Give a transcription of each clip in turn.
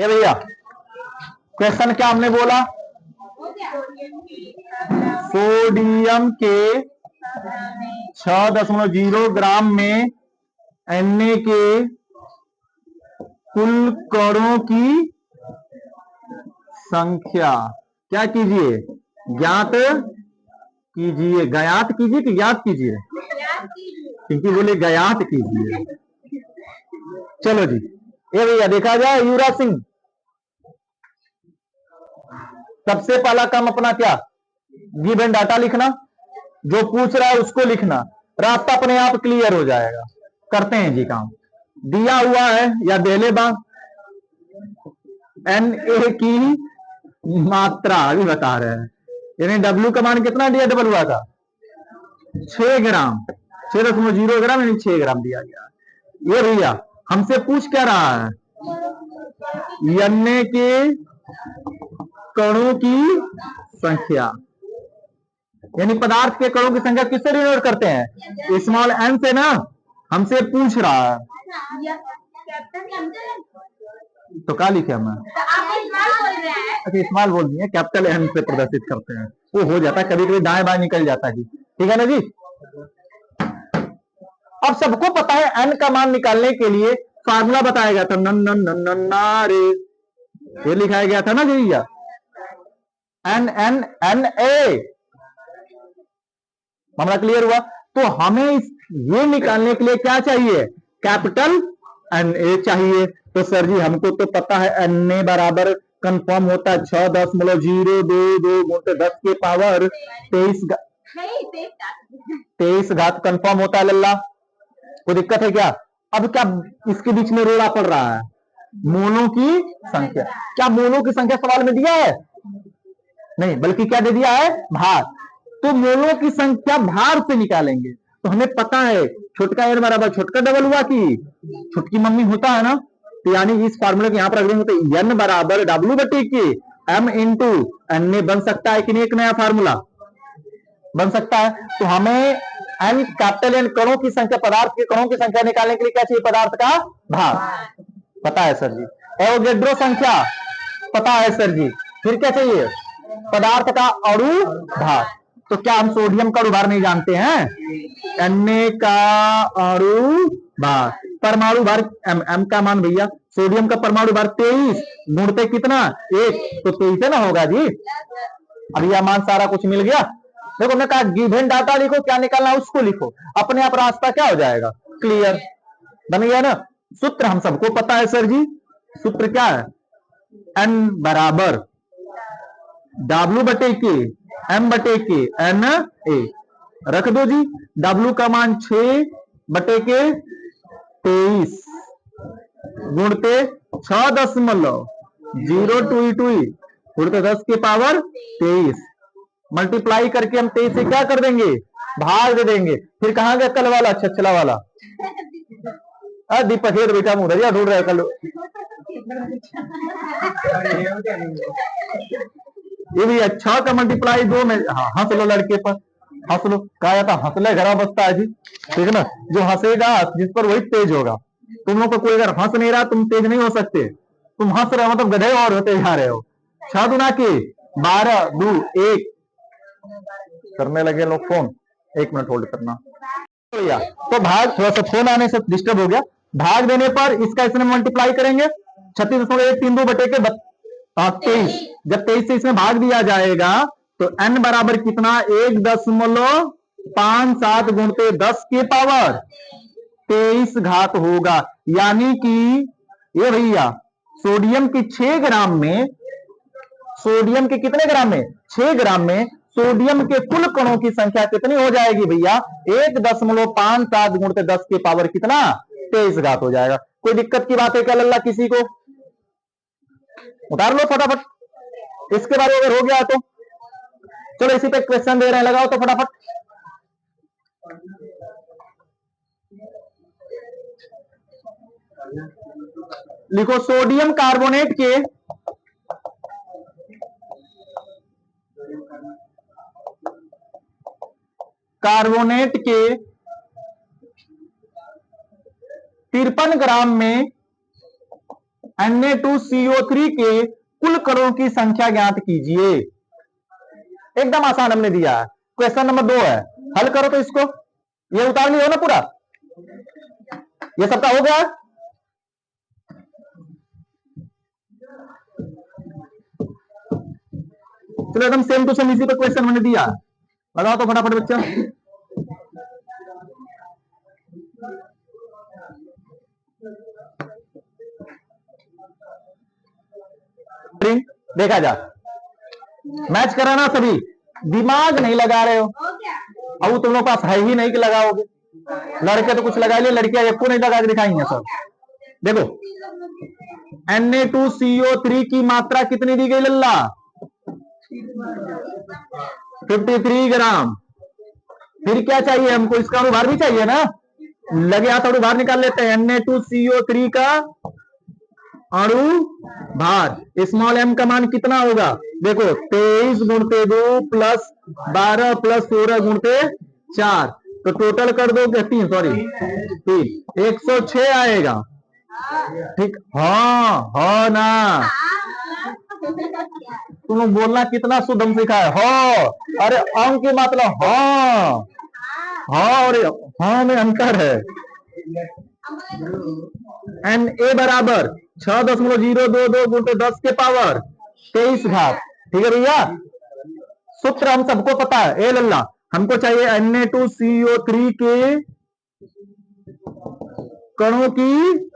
ये भैया क्वेश्चन क्या हमने बोला, सोडियम के 6.0 ग्राम में Na के कुल कणों की संख्या क्या कीजिए, ज्ञात कीजिए। ज्ञात कीजिए कि ज्ञात कीजिए, क्योंकि बोले ज्ञात कीजिए। चलो जी, ये भैया देखा जाए युवराज सिंह, सबसे पहला काम अपना क्या, गिवन डाटा लिखना, जो पूछ रहा है उसको लिखना, रास्ता अपने आप क्लियर हो जाएगा। करते हैं जी काम। दिया हुआ है या देले बा Na की मात्रा अभी बता रहे हैं, यानी W का मान कितना दिया, डबल हुआ था 6 ग्राम, 6.0 ग्राम यानी 6 ग्राम दिया गया। ये भैया हमसे पूछ क्या रहा है, Na के कणों की संख्या, यानी पदार्थ के कणों की संख्या किससे डिनोट करते हैं, स्मॉल n से ना। हमसे पूछ रहा है तो क्या लिखे हमें, अच्छा स्मॉल बोल दिए, कैपिटल एन से प्रदर्शित करते हैं, वो हो जाता है कभी कभी दाएं बाएं निकल जाता है जी, ठीक है ना जी। अब सबको पता है एन का मान निकालने के लिए फार्मूला बताया गया था, नन नन नन नन नारे, ये लिखाया गया था ना जी भैया, एन एन एन ए। मामला क्लियर हुआ। तो हमें ये निकालने के लिए क्या चाहिए, कैपिटल एन ए चाहिए। तो सर जी हमको तो पता है एन ए बराबर कंफर्म होता है 6.022 गुणित 10 के पावर 23 घात कंफर्म होता है लल्ला। कोई दिक्कत है क्या? अब क्या इसके बीच में रोड़ा पड़ रहा है, मोनों की संख्या। क्या मोनों की संख्या सवाल में दिया है? नहीं, बल्कि क्या दे दिया है, भार। तो मोनों की संख्या भार से निकालेंगे। तो हमें पता है छोटका एन बराबर छोटका डबल हुआ कि छुटकी मम्मी होता है ना, तो यानी इस फार्मूले को यहां पर रख देंगे तो एन बराबर डब्ल्यू बटे के एम इंटू एन में बन सकता है कि नहीं, एक नया फार्मूला बन सकता है। तो हमें एन कैपिटल एन कणों की संख्या, पदार्थ के कणों की संख्या निकालने के लिए क्या चाहिए, पदार्थ का भार पता है सर जी। एवोगेड्रो संख्या पता है सर जी। फिर क्या चाहिए, पदार्थ का अणु भार। तो क्या हम सोडियम का अणु भार नहीं जानते हैं, Na का अणु भार, परमाणु भार m, m का मान भैया, सोडियम का परमाणु भार 23 गुणते कितना 1, तो 23 ना होगा जी। अब यह मान सारा कुछ मिल गया। देखो मैं कहा गिवन डाटा लिखो, क्या निकालना उसको लिखो, अपने आप रास्ता क्या हो जाएगा, क्लियर बन गया ना। सूत्र हम सबको पता है सर जी, सूत्र क्या है, n बराबर W बटे के M बटे के एन ए, रख दो जी। W का मान 6 बटे के 23 गुणते 6.022 गुणते 10 के पावर 23 मल्टीप्लाई करके हम 23 से क्या कर देंगे, भाग दे देंगे। फिर कहां गया कल वाला छछला वाला, दीपक हेर बेटा मुधरिया ढूंढ रहे कल। ये भी अच्छा का मल्टीप्लाई 2 में, हाँ हंस लो लड़के पर, हंस लो, कहा जाता हंसले घरा बसता है जी, ठीक है ना। जो हंसेगा जिस पर वही तेज होगा। तुम लोग को कोई अगर हंस नहीं रहा तुम तेज नहीं हो सकते, तुम हंस रहे हो मतलब गधे और होते जा रहे हो। 6 दुना के 12 2 1 करने लगे लोग फोन, 1 मिनट होल्ड करना भैया। तो भाग, थोड़ा सा फोन आने से डिस्टर्ब हो गया। भाग देने पर इसका इसमें मल्टीप्लाई करेंगे, 36.132 बटे के 23। जब 23 से इसमें भाग दिया जाएगा तो n बराबर कितना 1.57 गुणते 10 के पावर 23 घात होगा। यानी कि ये भैया सोडियम की 6 ग्राम में, सोडियम के कितने ग्राम में, 6 ग्राम में सोडियम के कुल कणों की संख्या कितनी हो जाएगी भैया, 1.57 गुणते 10 के पावर कितना 23 घात हो जाएगा। कोई दिक्कत की बात है क्या लल्ला किसी को? उतार लो फटाफट, इसके बारे में अगर हो गया तो चलो इसी पे क्वेश्चन दे रहे हैं, लगाओ तो फटाफट। लिखो सोडियम कार्बोनेट के कार्बोनेट के 53 ग्राम में Na2CO3 के कुल कणों की संख्या ज्ञात कीजिए। एकदम आसान हमने दिया है। क्वेश्चन नंबर 2 है, हल करो तो इसको, ये उतार लियो ना पूरा, ये सबका हो गया। चलो एकदम सेम टू सेम इसी पर क्वेश्चन मैंने दिया, लगाओ तो फटाफट बच्चा। देखा जा, मैच कराना सभी, दिमाग नहीं लगा रहे हो। अब तुम लोग पास है ही नहीं कि लगाओगे। लड़के तो कुछ लगा लिए, लड़कियां एक को नहीं लगा के दिखाएंगे सब। देखो Na2CO3 की मात्रा कितनी दी गई लल्ला? 53 ग्राम। फिर क्या चाहिए हमको? इसका अनुभार भी चाहिए ना, लगे हाथ अनुभार निकाल लेते हैं। Na2CO3 का अणुभार स्मॉल m का मान कितना होगा? देखो 23 गुणते 2 प्लस 12 प्लस 16 गुणते 4, तो टोटल कर दो 3, सॉरी 3, 106 आएगा। ठीक, हाँ ना, तुम लोग बोलना कितना शुद्ध हम सिखाए हो। अरे अंक की मतलब हाँ और हाँ में अंतर है। Na बराबर 6.022 गुणते 10 के पावर 23 घात। ठीक है भैया, सूत्र हम सबको पता है। ए लल्ला, हमको चाहिए Na2CO3 के कणों की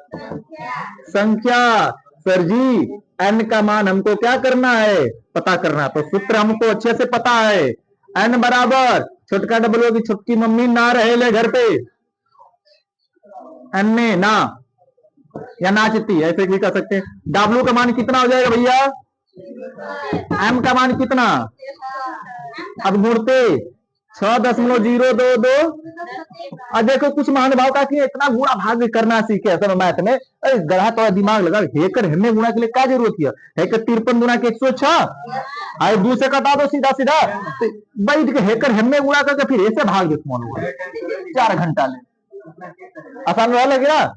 संख्या। सर जी n का मान हमको क्या करना है? पता करना। तो सूत्र हमको अच्छे से पता है। n बराबर छोटका डब्ल्यू की छोटकी मम्मी ना रहे ले घर पे, Na ना या ना चित्ती, ऐसे भी कर सकते हैं। W का मान कितना हो जाएगा भैया? M का मान कितना? अब गुणते 6.022। और देखो कुछ महानुभाव का कि इतना गुणा भाग करना सीखे असल मैथ में। अरे गधा तो दिमाग लगा, हेकर हमने गुणा के लिए क्या जरूरत है? हेकर 53 गुणा के 106, अरे 2 से कटा दो सीधा सीधा, बैठ के हेकर हमने गुणा करके फिर ऐसे भाग दे, 4 घंटा ले आसान रहा लगे ना।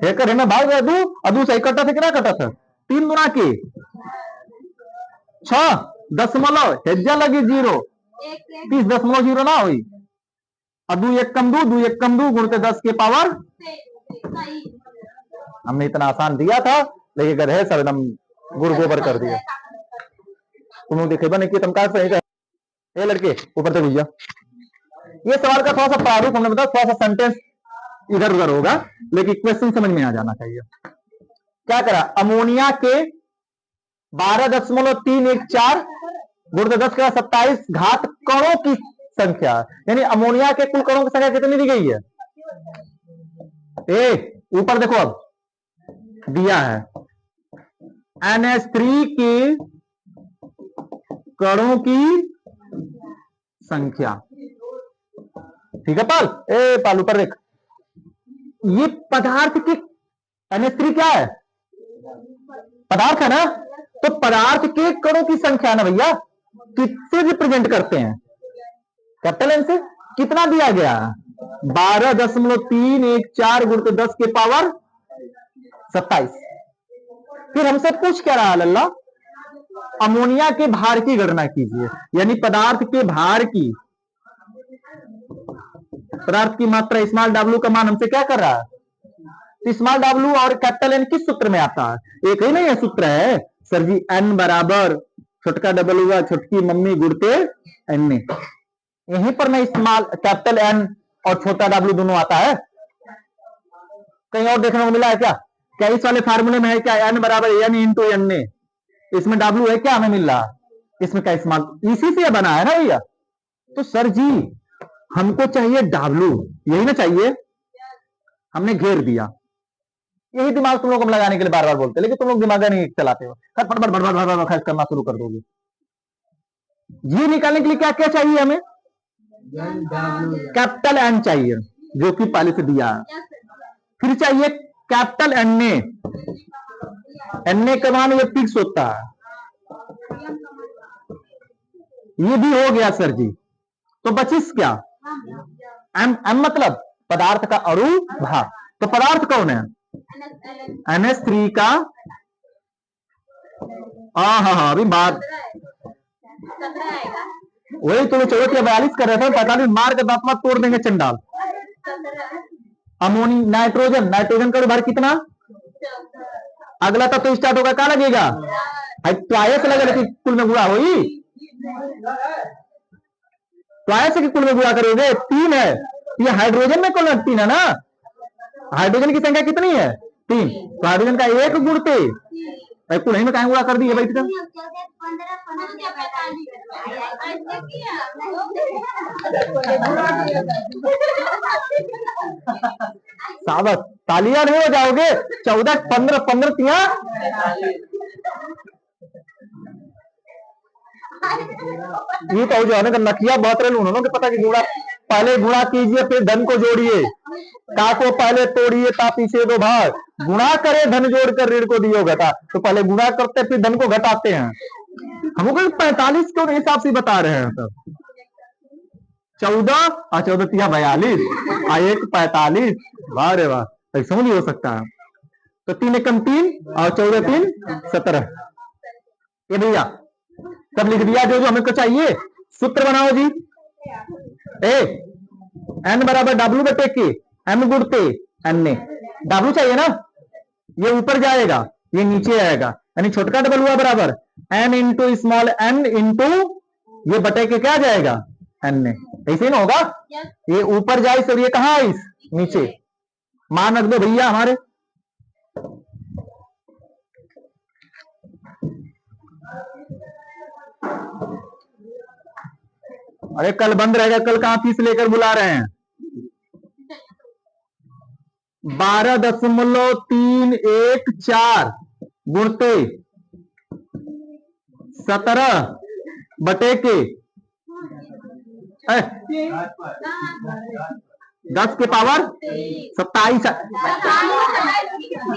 हेकर हमें भाग दे 2 और 2 से कटा था, कितना कटा था? 3 गुणा के 6 दशमलव हेजा लगी 0, 30.0 ना हुई। और 2 1 कम 2, 2 1 कम 2 गुणते 10 के पावर। हमने इतना आसान दिया था, लेकिन गधे सब एकदम गुड़ गोबर कर दिया। तुम लोग देखे बने कि तुम कहा सही। ए लड़के ऊपर से भैया, ये सवाल का थोड़ा सा प्रारूप हमने बताया, थोड़ा सा सेंटेंस इधर उधर होगा, लेकिन क्वेश्चन समझ में आ जाना चाहिए। क्या करा? अमोनिया के 12.314 गुणते 10 का 27 घात कणों की संख्या, यानी अमोनिया के कुल कणों की संख्या कितनी दी गई है? ऊपर देखो, अब दिया है NH3 के कणों की संख्या। ठीक है पाल, पाल ऊपर देख, ये पदार्थ की NH3 क्या है? पदार्थ है ना, तो पदार्थ के कणों की संख्या ना भैया, किससे रिप्रेजेंट करते हैं? कैपिटल एन से। कितना दिया गया? 12.314 गुणते 10 के पावर 27। फिर हमसे पूछ क्या रहा लल्ला? अमोनिया के भार की गणना कीजिए, यानी पदार्थ के भार की, पदार्थ की मात्रा स्मॉल w का मान हमसे क्या कर रहा है? स्मॉल w और कैपिटल एन किस सूत्र में आता है? एक ही नहीं है सूत्र है सर जी, n बराबर छोटका w छोटकी मम्मी गुणते n। यहीं पर नहीं स्मॉल कैपिटल एन और छोटा w दोनों आता है? कहीं और देखने को मिला है क्या? क्या इस वाले फार्मूले में है क्या n बराबर n इंटू एन? इसमें w है क्या? हमें मिल रहा, इसमें क्या स्मॉल, इसी से बना है ना भैया। तो सर जी हमको चाहिए w, यही ना चाहिए, हमने घेर दिया। यही दिमाग तुम लोग को लगाने के लिए बार बार बोलते, लेकिन तुम लोग दिमाग नहीं चलाते हो, खर्च करना शुरू कर दोगे। जी निकालने के लिए क्या क्या चाहिए हमें? कैपिटल एन चाहिए, जो कि पहले से दिया है। फिर चाहिए कैपिटल एन का मान ये फिक्स होता है, ये भी हो गया सर जी। तो बचिस क्या? एम मतलब पदार्थ का अणु भार। तो पदार्थ कौन है? NH3 का हाँ हाँ हाँ, अभी बात वही तो 14 या 42 कर रहे थे, 45 मार के दांत मत तोड़ देंगे चंडाल। अमोनी नाइट्रोजन, नाइट्रोजन का भार कितना? अगला तब तो स्टार्ट होगा, क्या लगेगा? ट्वाइस लगे, लेकिन कुल में गुणा हुई, ट्वाइस की कुल में गुणा करोगे 3 है। ये हाइड्रोजन में कुल 3 है ना, हाइड्रोजन की संख्या कितनी है? 3। तो हाइड्रोजन का 1 गुणते कुल में कहीं गुणा कर दिए भाई का। साबत तालियां नहीं हो जाओगे। 14 15 15 तिया ये तो जो है ना नकिया बहुत रहे उन्होंने के पता कि गुणा पहले गुणा कीजिए फिर धन को जोड़िए, का को पहले तोड़िए ता पीछे दो भाग, गुणा करे धन जोड़कर ऋण को दियो घटा। तो पहले गुणा करते फिर धन को घटाते हैं। हमको 45 के हिसाब से बता रहे हैं सब। 14 और 14 तिया 42 और 1 45। वाह रे वाह, समझ नहीं हो सकता है। तो 3 एकम 3 और 14 3 17। ये भैया तब लिख दिया जो जो हमें को चाहिए। सूत्र बनाओ जी। एन बराबर डब्ल्यू बटे के एम गुणते एन ने। डब्ल्यू चाहिए ना, ये ऊपर जाएगा ये नीचे आएगा, यानी छोटका डबल हुआ बराबर n into small n into ये बटे के क्या जाएगा एन ने। ऐसे ही ना होगा, ये ऊपर जाए और ये कहां आई नीचे। मान रख दो भैया हमारे। अरे कल बंद रहेगा, कल कहां फीस लेकर बुला रहे हैं। 12.314 गुणते 17 बटे के 10 के पावर 27।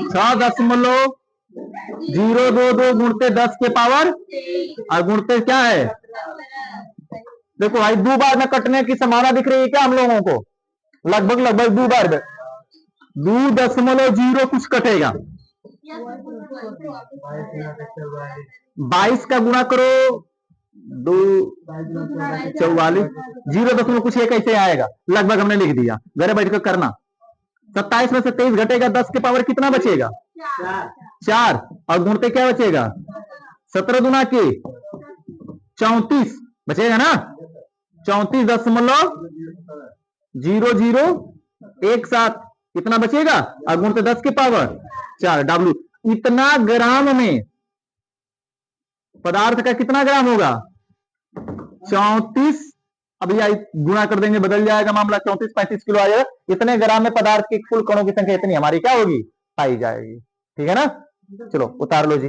6.022 गुणते 10 के पावर और गुणते क्या है। देखो भाई 2 बार में कटने की संभावना दिख रही है क्या हम लोगों को? लगभग 2 बार में 2.0 कुछ कटेगा। 22 का गुणा करो 2 44 0 कुछ एक ऐसे आएगा, लगभग हमने लिख दिया, घर बैठ कर करना। 27 में से 23 घटेगा, 10 के पावर कितना बचेगा 4 और गुणते क्या बचेगा 17 गुना के 34 बचेगा ना। 34.0017 कितना बचेगा और गुणते 10 के पावर 4 डब्ल्यू। इतना ग्राम में पदार्थ का कितना ग्राम होगा 34। अब यह गुणा कर देंगे बदल जाएगा मामला, 34-35 किलो आ जाएगा। इतने ग्राम में पदार्थ की कुल कणों की संख्या इतनी हमारी क्या होगी पाई जाएगी। ठीक है ना, चलो उतार लो जी।